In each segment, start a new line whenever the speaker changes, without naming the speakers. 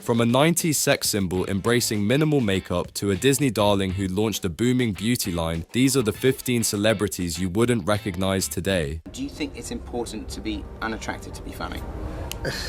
From a 90s sex symbol embracing minimal makeup to a Disney darling who launched a booming beauty line, these are the 15 celebrities you wouldn't recognize today.
Do you think it's important to be unattractive to be funny?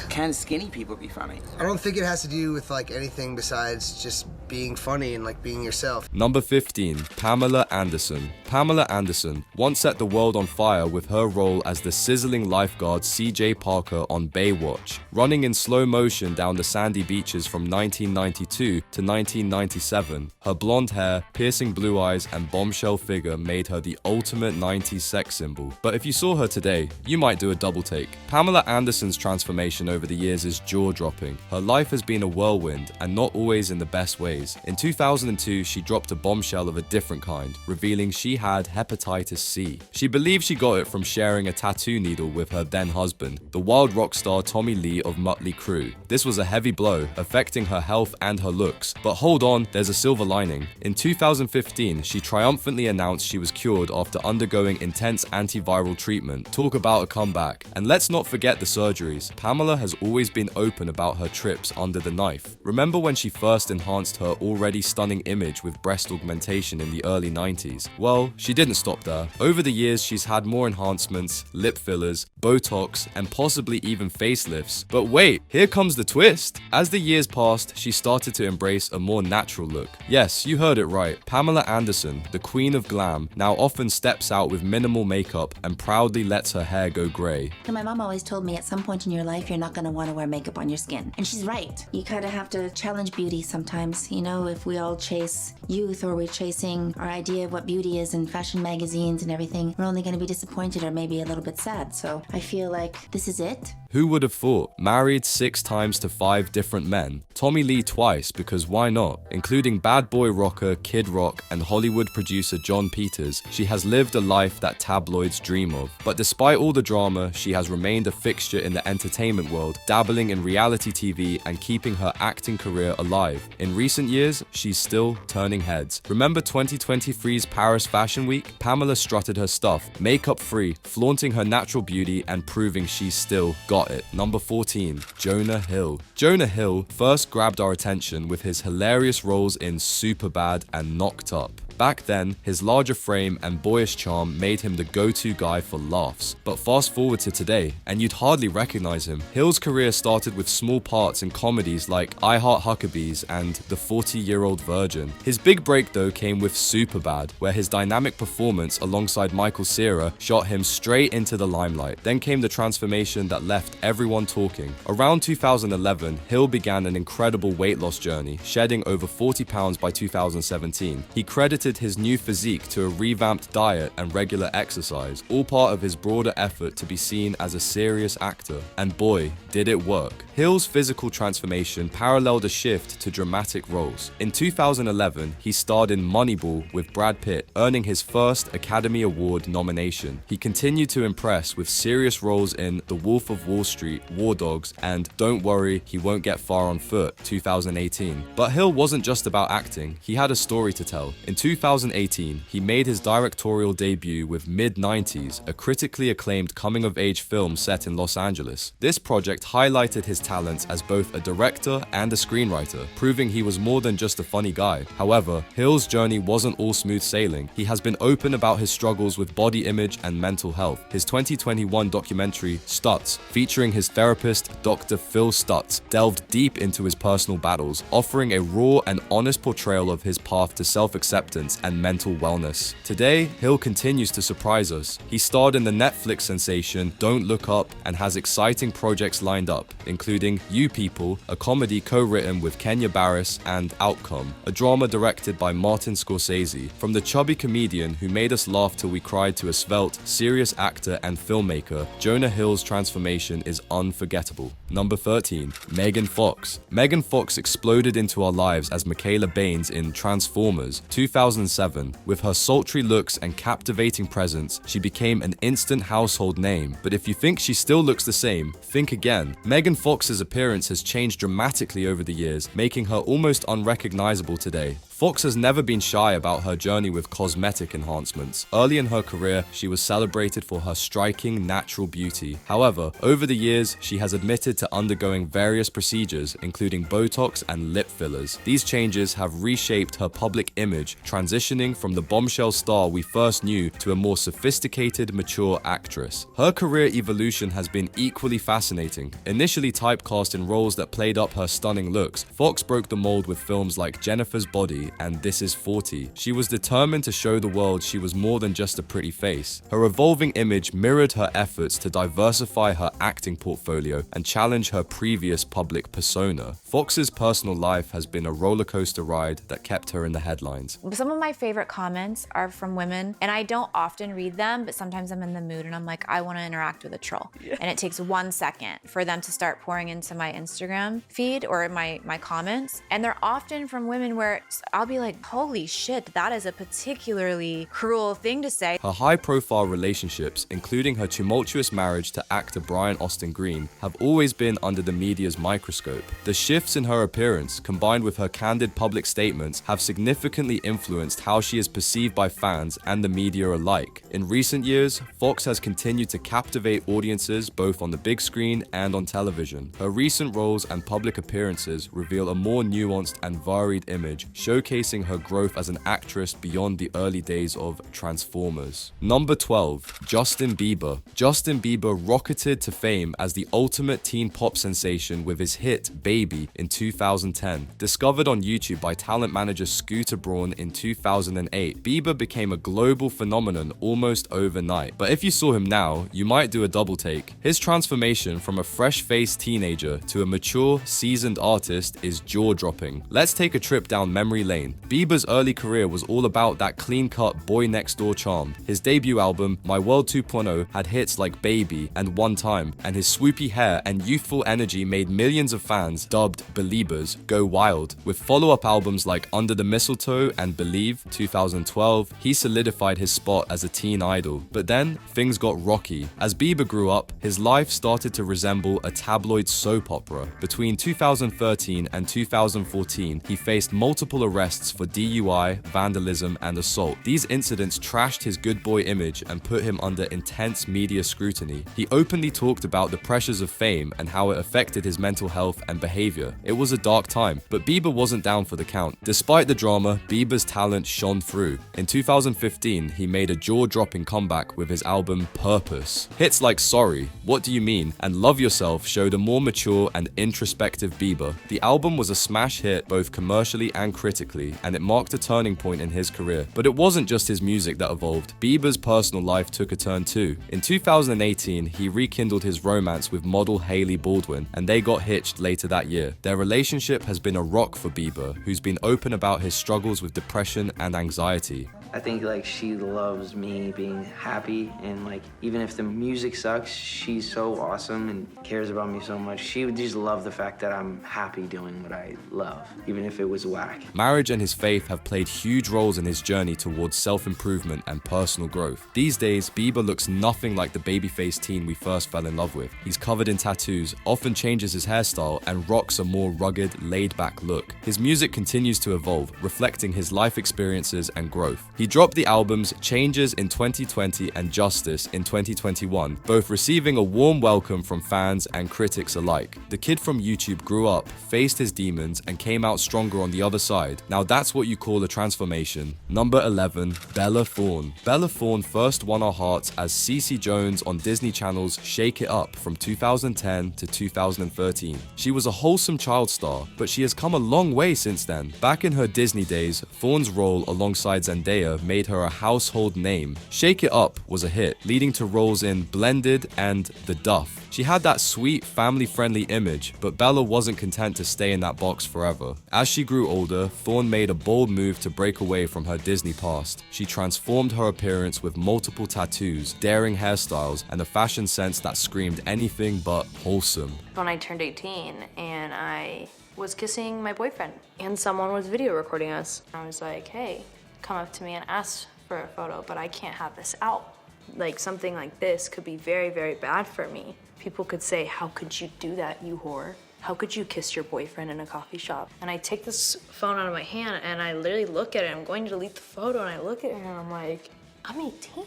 Can skinny people be funny?
I don't think it has to do with like anything besides just being funny and like being yourself.
Number 15, Pamela Anderson. Pamela Anderson once set the world on fire with her role as the sizzling lifeguard CJ Parker on Baywatch, running in slow motion down the sandy beaches from 1992 to 1997. Her blonde hair, piercing blue eyes, and bombshell figure made her the ultimate 90s sex symbol. But if you saw her today, you might do a double take. Pamela Anderson's transformation over the years is jaw-dropping. Her life has been a whirlwind, and not always in the best ways. In 2002, she dropped a bombshell of a different kind, revealing she had hepatitis C. She believed she got it from sharing a tattoo needle with her then husband, the wild rock star Tommy Lee of Mötley Crüe. This was a heavy blow, affecting her health and her looks. But hold on, there's a silver lining. In 2015, she triumphantly announced she was cured after undergoing intense antiviral treatment. Talk about a comeback. And let's not forget the surgeries. Pamela has always been open about her trips under the knife. Remember when she first enhanced her already stunning image with breast augmentation in the early 90s? Well, she didn't stop there. Over the years, she's had more enhancements, lip fillers, Botox, and possibly even facelifts. But wait, here comes the twist. As the years passed, she started to embrace a more natural look. Yes, you heard it right. Pamela Anderson, the queen of glam, now often steps out with minimal makeup and proudly lets her hair go grey.
My mom always told me at some point in your life, you're not going to want to wear makeup on your skin. And she's right. You kind of have to challenge beauty sometimes. You know, if we all chase youth or we're chasing our idea of what beauty is in fashion magazines and everything, we're only going to be disappointed or maybe a little bit sad. So I feel like this is it.
Who would have thought? Married 6 times to 5 different men. Tommy Lee twice, because why not? Including bad boy rocker Kid Rock and Hollywood producer John Peters, she has lived a life that tabloids dream of. But despite all the drama, she has remained a fixture in the entertainment world, dabbling in reality TV and keeping her acting career alive. In recent years, she's still turning heads. Remember 2023's Paris Fashion Week? Pamela strutted her stuff, makeup free, flaunting her natural beauty and proving she's still got it. Number 14, Jonah Hill. Jonah Hill first grabbed our attention with his hilarious roles in Superbad and Knocked Up. Back then, his larger frame and boyish charm made him the go-to guy for laughs. But fast forward to today, and you'd hardly recognize him. Hill's career started with small parts in comedies like I Heart Huckabees and The 40-Year-Old Virgin. His big break though came with Superbad, where his dynamic performance alongside Michael Cera shot him straight into the limelight. Then came the transformation that left everyone talking. Around 2011, Hill began an incredible weight loss journey, shedding over 40 pounds by 2017. He credited his new physique to a revamped diet and regular exercise, all part of his broader effort to be seen as a serious actor. And boy, did it work. Hill's physical transformation paralleled a shift to dramatic roles. In 2011, he starred in Moneyball with Brad Pitt, earning his first Academy Award nomination. He continued to impress with serious roles in The Wolf of Wall Street, War Dogs, and Don't Worry, He Won't Get Far on Foot, 2018. But Hill wasn't just about acting, he had a story to tell. In 2018, he made his directorial debut with Mid-90s, a critically acclaimed coming-of-age film set in Los Angeles. This project highlighted his talents as both a director and a screenwriter, proving he was more than just a funny guy. However, Hill's journey wasn't all smooth sailing. He has been open about his struggles with body image and mental health. His 2021 documentary, Stutz, featuring his therapist, Dr. Phil Stutz, delved deep into his personal battles, offering a raw and honest portrayal of his path to self-acceptance and mental wellness. Today, Hill continues to surprise us. He starred in the Netflix sensation Don't Look Up and has exciting projects lined up, including You People, a comedy co-written with Kenya Barris, and Outcome, a drama directed by Martin Scorsese. From the chubby comedian who made us laugh till we cried to a svelte, serious actor and filmmaker, Jonah Hill's transformation is unforgettable. Number 13, Megan Fox. Megan Fox exploded into our lives as Michaela Baines in Transformers, 2000 2007. With her sultry looks and captivating presence, she became an instant household name. But if you think she still looks the same, think again. Megan Fox's appearance has changed dramatically over the years, making her almost unrecognizable today. Fox has never been shy about her journey with cosmetic enhancements. Early in her career, she was celebrated for her striking natural beauty. However, over the years, she has admitted to undergoing various procedures, including Botox and lip fillers. These changes have reshaped her public image, transitioning from the bombshell star we first knew to a more sophisticated, mature actress. Her career evolution has been equally fascinating. Initially typecast in roles that played up her stunning looks, Fox broke the mold with films like Jennifer's Body and This Is 40. She was determined to show the world she was more than just a pretty face. Her evolving image mirrored her efforts to diversify her acting portfolio and challenge her previous public persona. Fox's personal life has been a roller coaster ride that kept her in the headlines.
Some of my favorite comments are from women, and I don't often read them, but sometimes I'm in the mood and I'm like, I want to interact with a troll. And it takes 1 second for them to start pouring into my Instagram feed or my comments. And they're often from women where I'll be like, holy shit, that is a particularly cruel thing to say.
Her high-profile relationships, including her tumultuous marriage to actor Brian Austin Green, have always been under the media's microscope. The shifts in her appearance, combined with her candid public statements, have significantly influenced how she is perceived by fans and the media alike. In recent years, Fox has continued to captivate audiences both on the big screen and on television. Her recent roles and public appearances reveal a more nuanced and varied image, showcasing her growth as an actress beyond the early days of Transformers. Number 12. Justin Bieber. Justin Bieber rocketed to fame as the ultimate teen pop sensation with his hit Baby in 2010. Discovered on YouTube by talent manager Scooter Braun in 2008, Bieber became a global phenomenon almost overnight. But if you saw him now, you might do a double take. His transformation from a fresh-faced teenager to a mature, seasoned artist is jaw-dropping. Let's take a trip down memory lane. Bieber's early career was all about that clean-cut boy next door charm. His debut album, My World 2.0, had hits like Baby and One Time, and his swoopy hair and youthful energy made millions of fans, dubbed Beliebers, go wild. With follow-up albums like Under the Mistletoe and Believe 2012, he solidified his spot as a teen idol. But then, things got rocky. As Bieber grew up, his life started to resemble a tabloid soap opera. Between 2013 and 2014, he faced multiple arrests for DUI, vandalism, and assault. These incidents trashed his good boy image and put him under intense media scrutiny. He openly talked about the pressures of fame and how it affected his mental health and behavior. It was a dark time, but Bieber wasn't down for the count. Despite the drama, Bieber's talent shone through. In 2015, he made a jaw-dropping comeback with his album Purpose. Hits like Sorry, What Do You Mean, and Love Yourself showed a more mature and introspective Bieber. The album was a smash hit both commercially and critically, and it marked a turning point in his career. But it wasn't just his music that evolved. Bieber's personal life took a turn too. In 2018, he rekindled his romance with model Hailey Baldwin, and they got hitched later that year. Their relationship has been a rock for Bieber, who's been open about his struggles with depression and anxiety.
I think like she loves me being happy, and like even if the music sucks, she's so awesome and cares about me so much. She would just love the fact that I'm happy doing what I love, even if it was whack.
Marriage and his faith have played huge roles in his journey towards self-improvement and personal growth. These days, Bieber looks nothing like the babyface teen we first fell in love with. He's covered in tattoos, often changes his hairstyle, and rocks a more rugged, laid-back look. His music continues to evolve, reflecting his life experiences and growth. He dropped the albums Changes in 2020 and Justice in 2021, both receiving a warm welcome from fans and critics alike. The kid from YouTube grew up, faced his demons, and came out stronger on the other side. Now that's what you call a transformation. Number 11, Bella Thorne. Bella Thorne first won our hearts as Cece Jones on Disney Channel's Shake It Up from 2010 to 2013. She was a wholesome child star, but she has come a long way since then. Back in her Disney days, Thorne's role alongside Zendaya made her a household name. Shake It Up was a hit, leading to roles in Blended and The Duff. She had that sweet, family-friendly image, but Bella wasn't content to stay in that box forever. As she grew older, Thorne made a bold move to break away from her Disney past. She transformed her appearance with multiple tattoos, daring hairstyles, and a fashion sense that screamed anything but wholesome.
When I turned 18 and I was kissing my boyfriend and someone was video recording us, I was like, hey, come up to me and ask for a photo, but I can't have this out. Like, something like this could be very, very bad for me. People could say, how could you do that, you whore? How could you kiss your boyfriend in a coffee shop? And I take this phone out of my hand and I literally look at it. I'm going to delete the photo and I look at it and I'm like, I'm 18.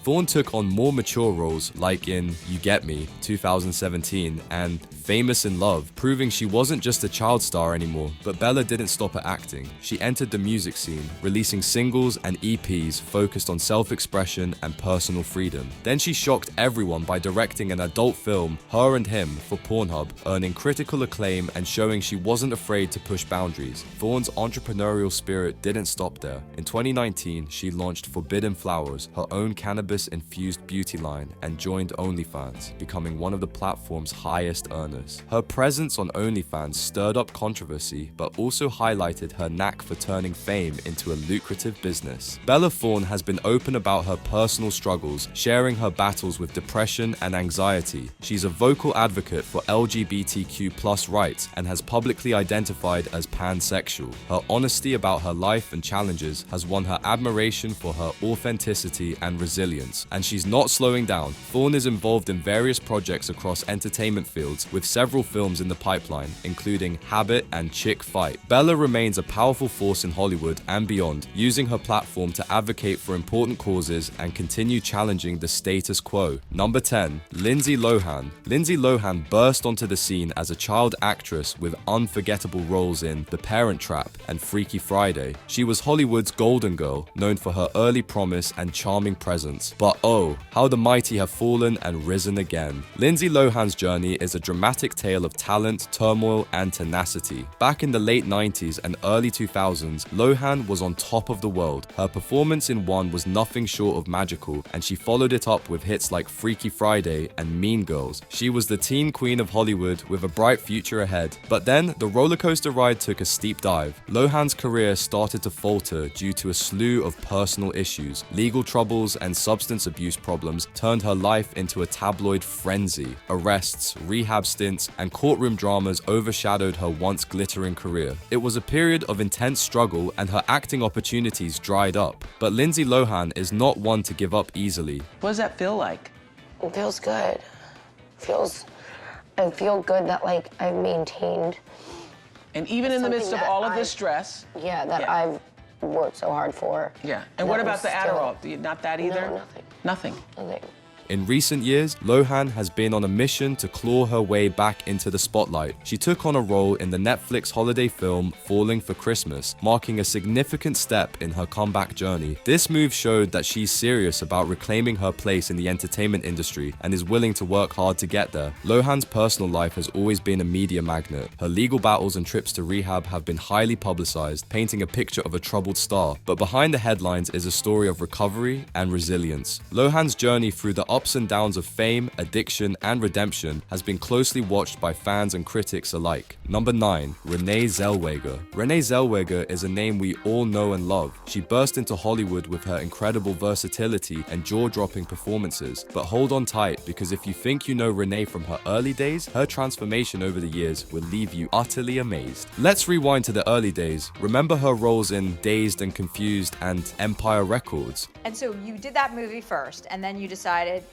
Thorne took on more mature roles like in You Get Me, 2017, and Famous in Love, proving she wasn't just a child star anymore. But Bella didn't stop at acting. She entered the music scene, releasing singles and EPs focused on self-expression and personal freedom. Then she shocked everyone by directing an adult film, Her and Him, for Pornhub, earning critical acclaim and showing she wasn't afraid to push boundaries. Thorne's entrepreneurial spirit didn't stop there. In 2019, she launched Forbidden Flowers, her own cannabis-infused beauty line, and joined OnlyFans, becoming one of the platform's highest earners. Her presence on OnlyFans stirred up controversy, but also highlighted her knack for turning fame into a lucrative business. Bella Thorne has been open about her personal struggles, sharing her battles with depression and anxiety. She's a vocal advocate for LGBTQ+ rights and has publicly identified as pansexual. Her honesty about her life and challenges has won her admiration for her authenticity and resilience, and she's not slowing down. Thorne is involved in various projects across entertainment fields, with several films in the pipeline, including Habit and Chick Fight. Bella remains a powerful force in Hollywood and beyond, using her platform to advocate for important causes and continue challenging the status quo. Number 10. Lindsay Lohan. Lindsay Lohan burst onto the scene as a child actress with unforgettable roles in The Parent Trap and Freaky Friday. She was Hollywood's golden girl, known for her early promise and charming presence. But oh, how the mighty have fallen and risen again. Lindsay Lohan's journey is a dramatic tale of talent, turmoil, and tenacity. Back in the late 90s and early 2000s, Lohan was on top of the world. Her performance in One was nothing short of magical, and she followed it up with hits like Freaky Friday and Mean Girls. She was the teen queen of Hollywood with a bright future ahead. But then, the rollercoaster ride took a steep dive. Lohan's career started to falter due to a slew of personal issues. Legal troubles and substance abuse problems turned her life into a tabloid frenzy. Arrests, rehab stints, and courtroom dramas overshadowed her once glittering career. It was a period of intense struggle and her acting opportunities dried up. But Lindsay Lohan is not one to give up easily.
What does that feel like?
It feels good. I feel good that, like, I've maintained.
And even in the midst of all of this stress.
Yeah, that I've worked so hard for.
Yeah. And what about the Adderall? Not that either?
No,
Nothing.
nothing.
In recent years, Lohan has been on a mission to claw her way back into the spotlight. She took on a role in the Netflix holiday film Falling for Christmas, marking a significant step in her comeback journey. This move showed that she's serious about reclaiming her place in the entertainment industry and is willing to work hard to get there. Lohan's personal life has always been a media magnet. Her legal battles and trips to rehab have been highly publicized, painting a picture of a troubled star. But behind the headlines is a story of recovery and resilience. Lohan's journey through the ups and downs of fame, addiction, and redemption has been closely watched by fans and critics alike. Number 9. Renee Zellweger. Renee Zellweger is a name we all know and love. She burst into Hollywood with her incredible versatility and jaw-dropping performances. But hold on tight, because if you think you know Renee from her early days, her transformation over the years will leave you utterly amazed. Let's rewind to the early days. Remember her roles in Dazed and Confused and Empire Records.
And so you did that movie first, and then you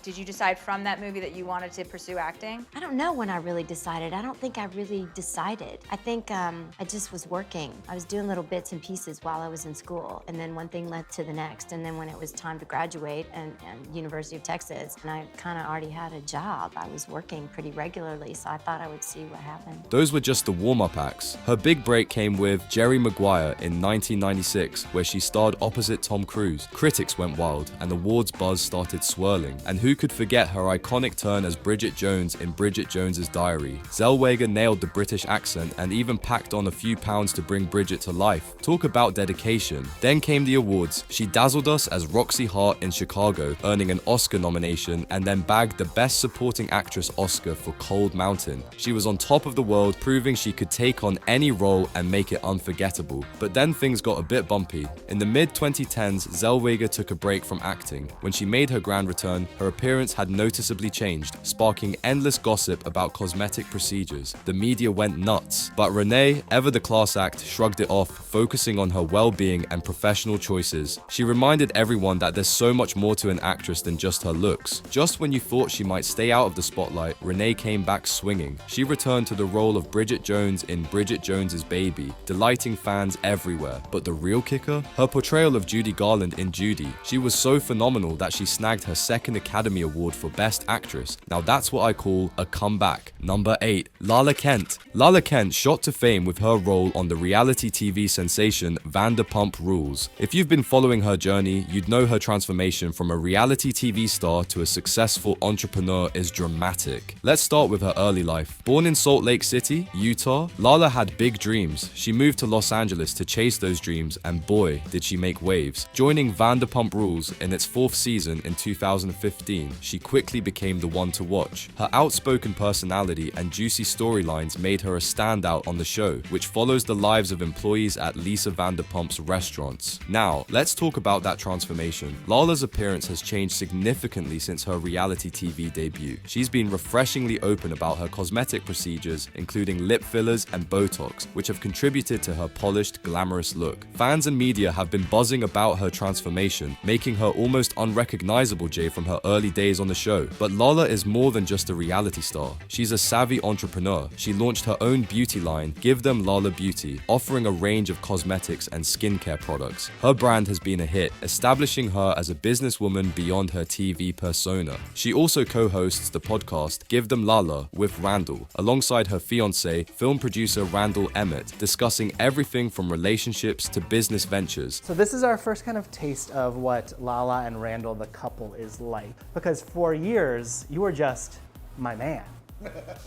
did you decide from that movie that you wanted to pursue acting?
I don't know when I really decided. I don't think I really decided. I think I just was working. I was doing little bits and pieces while I was in school, and then one thing led to the next. And then when it was time to graduate and University of Texas, and I kind of already had a job, I was working pretty regularly, so I thought I would see what happened.
Those were just the warm-up acts. Her big break came with Jerry Maguire in 1996, where she starred opposite Tom Cruise. Critics went wild, and awards buzz started swirling. And who could forget her iconic turn as Bridget Jones in Bridget Jones's Diary? Zellweger nailed the British accent and even packed on a few pounds to bring Bridget to life. Talk about dedication. Then came the awards. She dazzled us as Roxy Hart in Chicago, earning an Oscar nomination, and then bagged the Best Supporting Actress Oscar for Cold Mountain. She was on top of the world, proving she could take on any role and make it unforgettable. But then things got a bit bumpy. In the mid-2010s, Zellweger took a break from acting. When she made her grand return, her appearance had noticeably changed, sparking endless gossip about cosmetic procedures. The media went nuts, but Renee, ever the class act, shrugged it off, focusing on her well-being and professional choices. She reminded everyone that there's so much more to an actress than just her looks. Just when you thought she might stay out of the spotlight, Renee came back swinging. She returned to the role of Bridget Jones in Bridget Jones's Baby, delighting fans everywhere. But the real kicker? Her portrayal of Judy Garland in Judy. She was so phenomenal that she snagged her second Academy Award for Best Actress. Now that's what I call a comeback. Number 8. Lala Kent. Lala Kent shot to fame with her role on the reality TV sensation Vanderpump Rules. If you've been following her journey, you'd know her transformation from a reality TV star to a successful entrepreneur is dramatic. Let's start with her early life. Born in Salt Lake City, Utah, Lala had big dreams. She moved to Los Angeles to chase those dreams, and boy, did she make waves. Joining Vanderpump Rules in its 4th season in 2015, she quickly became the one to watch. Her outspoken personality and juicy storylines made her a standout on the show, which follows the lives of employees at Lisa Vanderpump's restaurants. Now, let's talk about that transformation. Lala's appearance has changed significantly since her reality TV debut. She's been refreshingly open about her cosmetic procedures, including lip fillers and Botox, which have contributed to her polished, glamorous look. Fans and media have been buzzing about her transformation, making her almost unrecognizable, Jay, from her early days on the show. But Lala is more than just a reality star. She's a savvy entrepreneur. She launched her own beauty line, Give Them Lala Beauty, offering a range of cosmetics and skincare products. Her brand has been a hit, establishing her as a businesswoman beyond her TV persona. She also co-hosts the podcast Give Them Lala with Randall, alongside her fiancé, film producer Randall Emmett, discussing everything from relationships to business ventures.
So this is our first kind of taste of what Lala and Randall, the couple, is like. Because for years, you were just my man.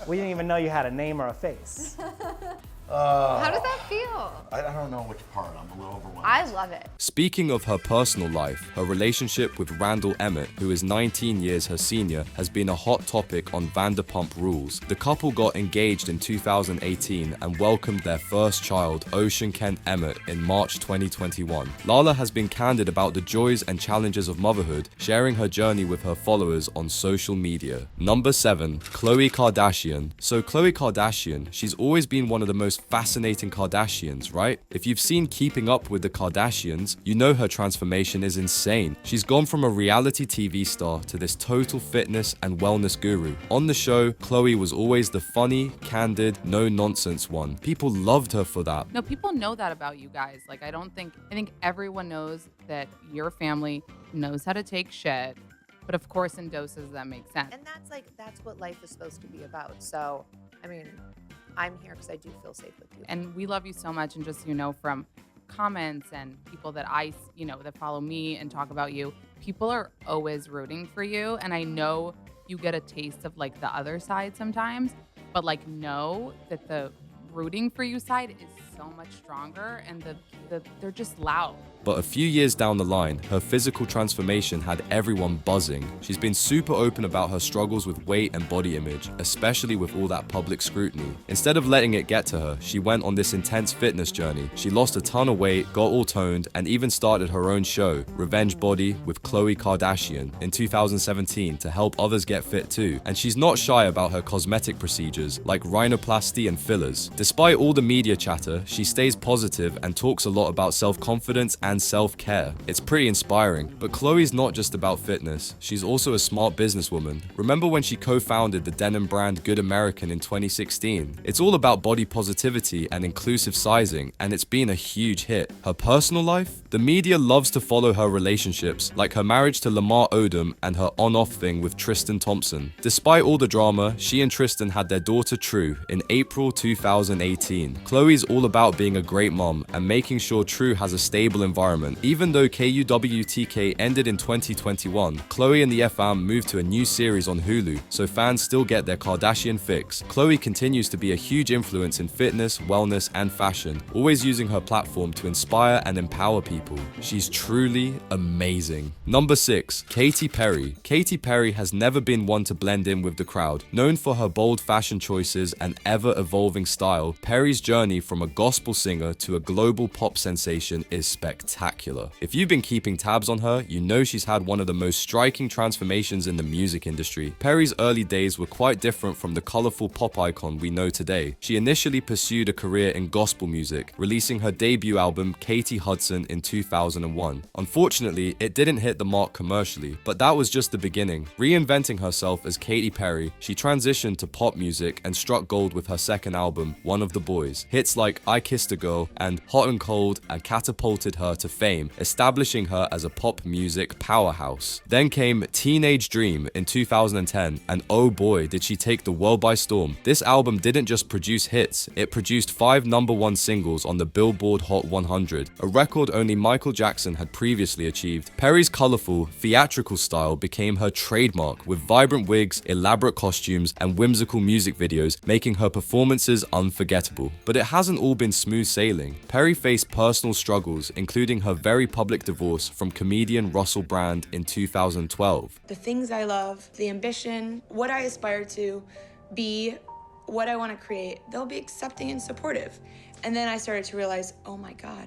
We didn't even know you had a name or a face.
How does that feel?
I don't know which part. I'm a little overwhelmed.
I love it.
Speaking of her personal life, her relationship with Randall Emmett, who is 19 years her senior, has been a hot topic on Vanderpump Rules. The couple got engaged in 2018 and welcomed their first child, Ocean Kent Emmett, in March 2021. Lala has been candid about the joys and challenges of motherhood, sharing her journey with her followers on social media. Number 7. Khloe Kardashian. So Khloe Kardashian, she's always been one of the most fascinating Kardashians, right? If you've seen Keeping Up with the Kardashians, you know her transformation is insane. She's gone from a reality TV star to this total fitness and wellness guru. On the show, Khloe was always the funny, candid, no-nonsense one. People loved her for that.
No, people know that about you guys. Like, I think everyone knows that your family knows how to take shit, but of course in doses that make sense.
And that's what life is supposed to be about. So, I mean, I'm here because I do feel safe with you.
And we love you so much. And just, from comments and people that that follow me and talk about you, people are always rooting for you. And I know you get a taste of like the other side sometimes, but like know that the rooting for you side is so much stronger, and they're just loud.
But a few years down the line, her physical transformation had everyone buzzing. She's been super open about her struggles with weight and body image, especially with all that public scrutiny. Instead of letting it get to her, she went on this intense fitness journey. She lost a ton of weight, got all toned, and even started her own show, Revenge Body with Khloe Kardashian, in 2017 to help others get fit too. And she's not shy about her cosmetic procedures, like rhinoplasty and fillers. Despite all the media chatter, she stays positive and talks a lot about self-confidence and self-care. It's pretty inspiring. But Khloe's not just about fitness. She's also a smart businesswoman. Remember when she co-founded the denim brand Good American in 2016? It's all about body positivity and inclusive sizing, and it's been a huge hit. Her personal life? The media loves to follow her relationships, like her marriage to Lamar Odom and her on-off thing with Tristan Thompson. Despite all the drama, she and Tristan had their daughter True in April 2018. Khloe's all about being a great mom and making sure True has a stable environment. Even though KUWTK ended in 2021, Khloe and the fam moved to a new series on Hulu, so fans still get their Kardashian fix. Khloe continues to be a huge influence in fitness, wellness, and fashion, always using her platform to inspire and empower people. She's truly amazing. Number 6. Katy Perry. Katy Perry has never been one to blend in with the crowd. Known for her bold fashion choices and ever-evolving style, style, Perry's journey from a gospel singer to a global pop sensation is spectacular. If you've been keeping tabs on her, you know she's had one of the most striking transformations in the music industry. Perry's early days were quite different from the colorful pop icon we know today. She initially pursued a career in gospel music, releasing her debut album Katie Hudson in 2001. Unfortunately, it didn't hit the mark commercially, but that was just the beginning. Reinventing herself as Katy Perry, she transitioned to pop music and struck gold with her second album, One of the Boys. Hits like I Kissed a Girl and Hot and Cold and catapulted her to fame, establishing her as a pop music powerhouse. Then came Teenage Dream in 2010, and oh boy, did she take the world by storm. This album didn't just produce hits, it produced 5 #1 singles on the Billboard Hot 100, a record only Michael Jackson had previously achieved. Perry's colorful, theatrical style became her trademark, with vibrant wigs, elaborate costumes, and whimsical music videos, making her performances unforgettable. But it hasn't all been smooth sailing. Perry faced personal struggles, including her very public divorce from comedian Russell Brand in 2012.
The things I love, the ambition, what I aspire to be, what I want to create, they'll be accepting and supportive. And then I started to realize, oh my God,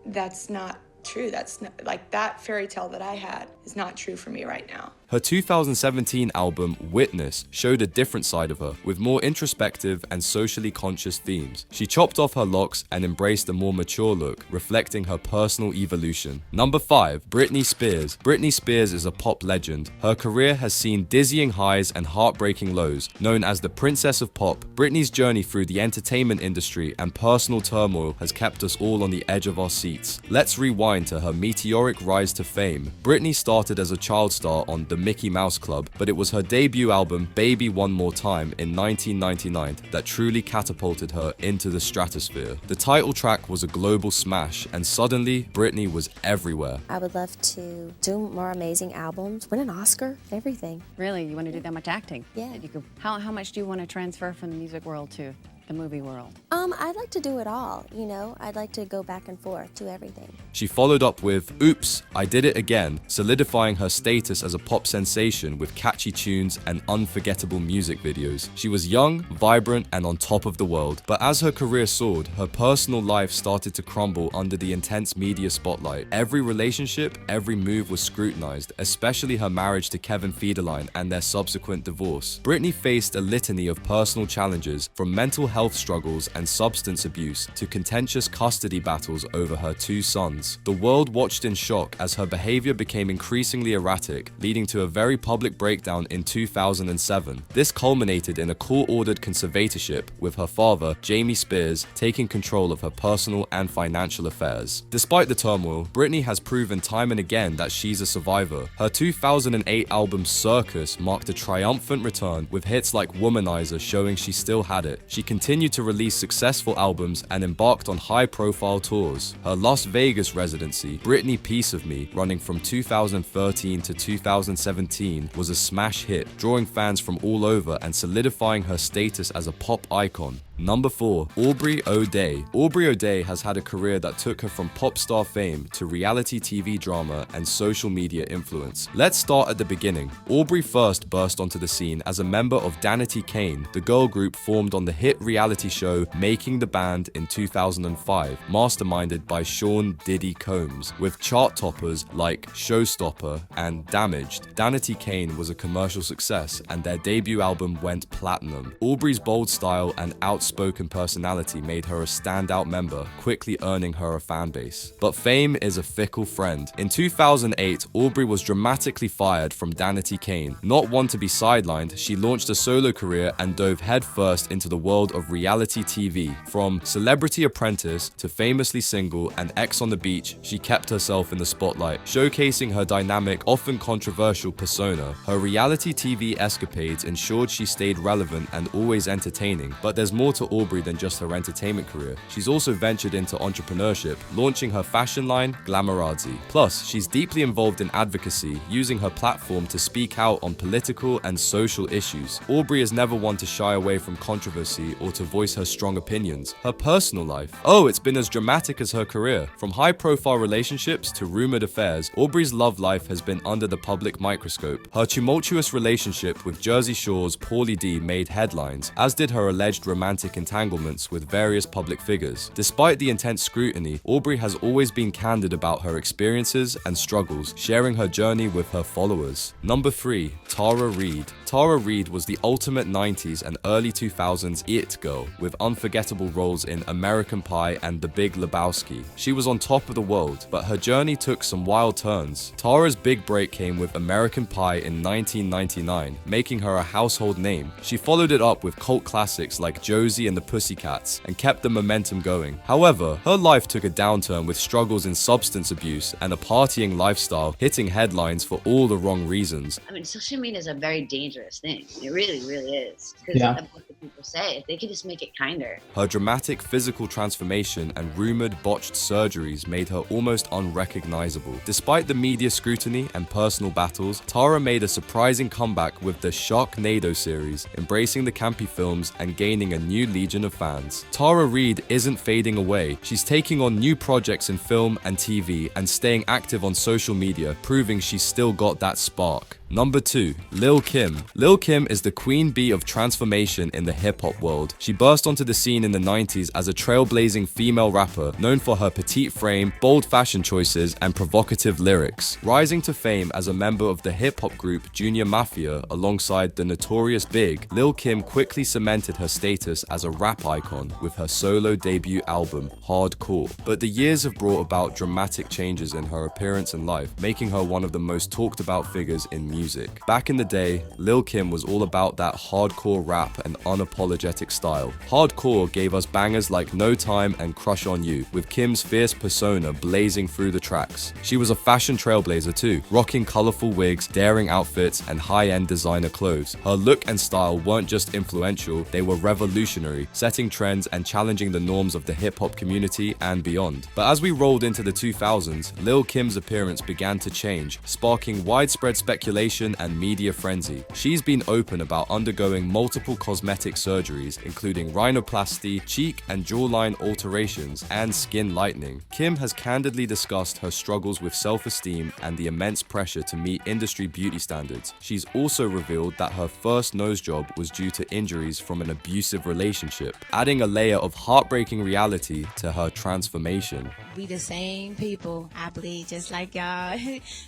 that's not true. That's not, like, that fairy tale that I had is not true for me right now.
Her 2017 album, Witness, showed a different side of her, with more introspective and socially conscious themes. She chopped off her locks and embraced a more mature look, reflecting her personal evolution. Number 5, Britney Spears. Britney Spears is a pop legend. Her career has seen dizzying highs and heartbreaking lows. Known as the Princess of Pop, Britney's journey through the entertainment industry and personal turmoil has kept us all on the edge of our seats. Let's rewind to her meteoric rise to fame. Britney started as a child star on The Mickey Mouse Club, but it was her debut album, Baby One More Time, in 1999 that truly catapulted her into the stratosphere. The title track was a global smash, and suddenly, Britney was everywhere.
I would love to do more amazing albums, win an Oscar, everything.
Really? You want to do that much acting?
Yeah.
How much do you want to transfer from the music world to the movie world?
I'd like to do it all, you know? I'd like to go back and forth to everything.
She followed up with Oops, I Did It Again, solidifying her status as a pop sensation with catchy tunes and unforgettable music videos. She was young, vibrant, and on top of the world. But as her career soared, her personal life started to crumble under the intense media spotlight. Every relationship, every move was scrutinized, especially her marriage to Kevin Federline and their subsequent divorce. Britney faced a litany of personal challenges, from mental health struggles and substance abuse to contentious custody battles over her 2 sons. The world watched in shock as her behavior became increasingly erratic, leading to a very public breakdown in 2007. This culminated in a court-ordered conservatorship, with her father, Jamie Spears, taking control of her personal and financial affairs. Despite the turmoil, Britney has proven time and again that she's a survivor. Her 2008 album Circus marked a triumphant return, with hits like Womanizer showing she still had it. She continued to release successful albums and embarked on high-profile tours. Her Las Vegas residency, Britney Piece of Me, running from 2013 to 2017, was a smash hit, drawing fans from all over and solidifying her status as a pop icon. Number 4, Aubrey O'Day. Aubrey O'Day has had a career that took her from pop star fame to reality TV drama and social media influence. Let's start at the beginning. Aubrey first burst onto the scene as a member of Danity Kane, the girl group formed on the hit reality show Making the Band in 2005, masterminded by Sean Diddy Combs, with chart toppers like Showstopper and Damaged. Danity Kane was a commercial success, and their debut album went platinum. Aubrey's bold style and outspoken personality made her a standout member, quickly earning her a fan base. But fame is a fickle friend. In 2008, Aubrey was dramatically fired from Danity Kane. Not one to be sidelined, she launched a solo career and dove headfirst into the world of reality TV. From Celebrity Apprentice to Famously Single and Ex on the Beach, she kept herself in the spotlight, showcasing her dynamic, often controversial persona. Her reality TV escapades ensured she stayed relevant and always entertaining, but there's more to Aubrey than just her entertainment career. She's also ventured into entrepreneurship, launching her fashion line, Glamorazzi. Plus, she's deeply involved in advocacy, using her platform to speak out on political and social issues. Aubrey is never one to shy away from controversy or to voice her strong opinions. Her personal life, it's been as dramatic as her career. From high-profile relationships to rumored affairs, Aubrey's love life has been under the public microscope. Her tumultuous relationship with Jersey Shore's Pauly D made headlines, as did her alleged romantic romantic entanglements with various public figures. Despite the intense scrutiny, Aubrey has always been candid about her experiences and struggles, sharing her journey with her followers. Number 3. Tara Reid. Tara Reid was the ultimate 90s and early 2000s it girl, with unforgettable roles in American Pie and The Big Lebowski. She was on top of the world, but her journey took some wild turns. Tara's big break came with American Pie in 1999, making her a household name. She followed it up with cult classics like Josie and the Pussycats and kept the momentum going. However, her life took a downturn with struggles in substance abuse and a partying lifestyle hitting headlines for all the wrong reasons.
I mean, social media is a very dangerous thing. It really, really is. Because of what the people say, if they could just make it kinder.
Her dramatic physical transformation and rumored botched surgeries made her almost unrecognizable. Despite the media scrutiny and personal battles, Tara made a surprising comeback with the Sharknado series, embracing the campy films and gaining a new legion of fans. Tara Reid isn't fading away. She's taking on new projects in film and TV and staying active on social media, proving she's still got that spark. Number 2. Lil Kim. Lil Kim is the queen bee of transformation in the hip-hop world. She burst onto the scene in the 90s as a trailblazing female rapper known for her petite frame, bold fashion choices, and provocative lyrics. Rising to fame as a member of the hip-hop group Junior Mafia alongside the Notorious Big, Lil Kim quickly cemented her status as a rap icon with her solo debut album, Hardcore. But the years have brought about dramatic changes in her appearance and life, making her one of the most talked about figures in music. Back in the day, Lil Kim was all about that hardcore rap and unapologetic style. Hardcore gave us bangers like No Time and Crush on You, with Kim's fierce persona blazing through the tracks. She was a fashion trailblazer too, rocking colorful wigs, daring outfits, and high-end designer clothes. Her look and style weren't just influential, they were revolutionary, setting trends and challenging the norms of the hip-hop community and beyond. But as we rolled into the 2000s, Lil Kim's appearance began to change, sparking widespread speculation and media frenzy. She's been open about undergoing multiple cosmetic surgeries, including rhinoplasty, cheek and jawline alterations, and skin lightening. Kim has candidly discussed her struggles with self-esteem and the immense pressure to meet industry beauty standards. She's also revealed that her first nose job was due to injuries from an abusive relationship, adding a layer of heartbreaking reality to her transformation.
We the same people. I bleed just like y'all.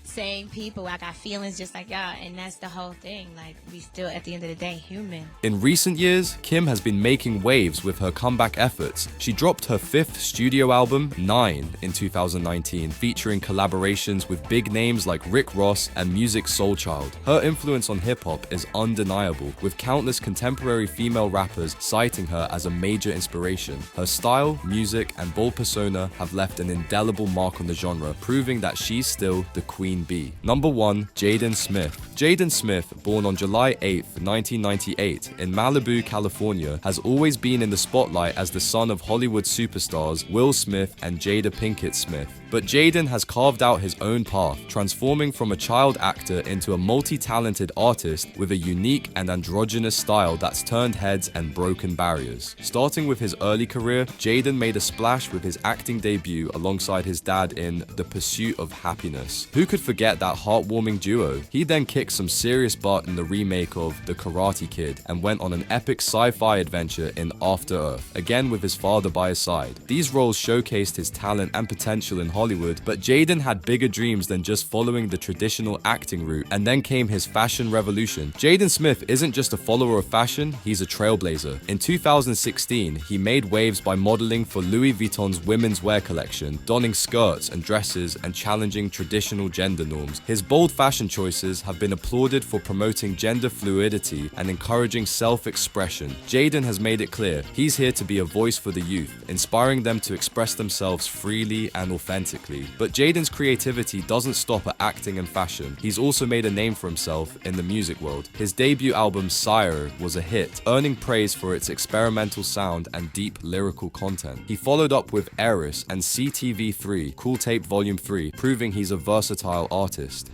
Same people. I got feelings just like y'all. And that's the whole thing. Like, we still, at the end of the day, human.
In recent years, Kim has been making waves with her comeback efforts. She dropped her 5th studio album, 9, in 2019, featuring collaborations with big names like Rick Ross and Musiq Soulchild. Her influence on hip-hop is undeniable, with countless contemporary female rappers citing her as a major inspiration. Her style, music, and bold persona have left an indelible mark on the genre, proving that she's still the queen bee. Number 1. Jaden Smith. Jaden Smith, born on July 8, 1998, in Malibu, California, has always been in the spotlight as the son of Hollywood superstars Will Smith and Jada Pinkett Smith. But Jaden has carved out his own path, transforming from a child actor into a multi-talented artist with a unique and androgynous style that's turned heads and broken barriers. Starting with his early career, Jaden made a splash with his acting debut alongside his dad in The Pursuit of Happiness. Who could forget that heartwarming duo? He then kicked some serious butt in the remake of The Karate Kid and went on an epic sci-fi adventure in After Earth, again with his father by his side. These roles showcased his talent and potential in Hollywood, but Jaden had bigger dreams than just following the traditional acting route, and then came his fashion revolution. Jaden Smith isn't just a follower of fashion, he's a trailblazer. In 2016, he made waves by modeling for Louis Vuitton's women's wear collection, donning skirts and dresses and challenging traditional gender norms. His bold fashion choices have been applauded for promoting gender fluidity and encouraging self-expression. Jaden has made it clear he's here to be a voice for the youth, inspiring them to express themselves freely and authentically. But Jaden's creativity doesn't stop at acting and fashion. He's also made a name for himself in the music world. His debut album Sire was a hit, earning praise for its experimental sound and deep lyrical content. He followed up with Eris and CTV3, Cool Tape Volume 3, proving he's a versatile artist.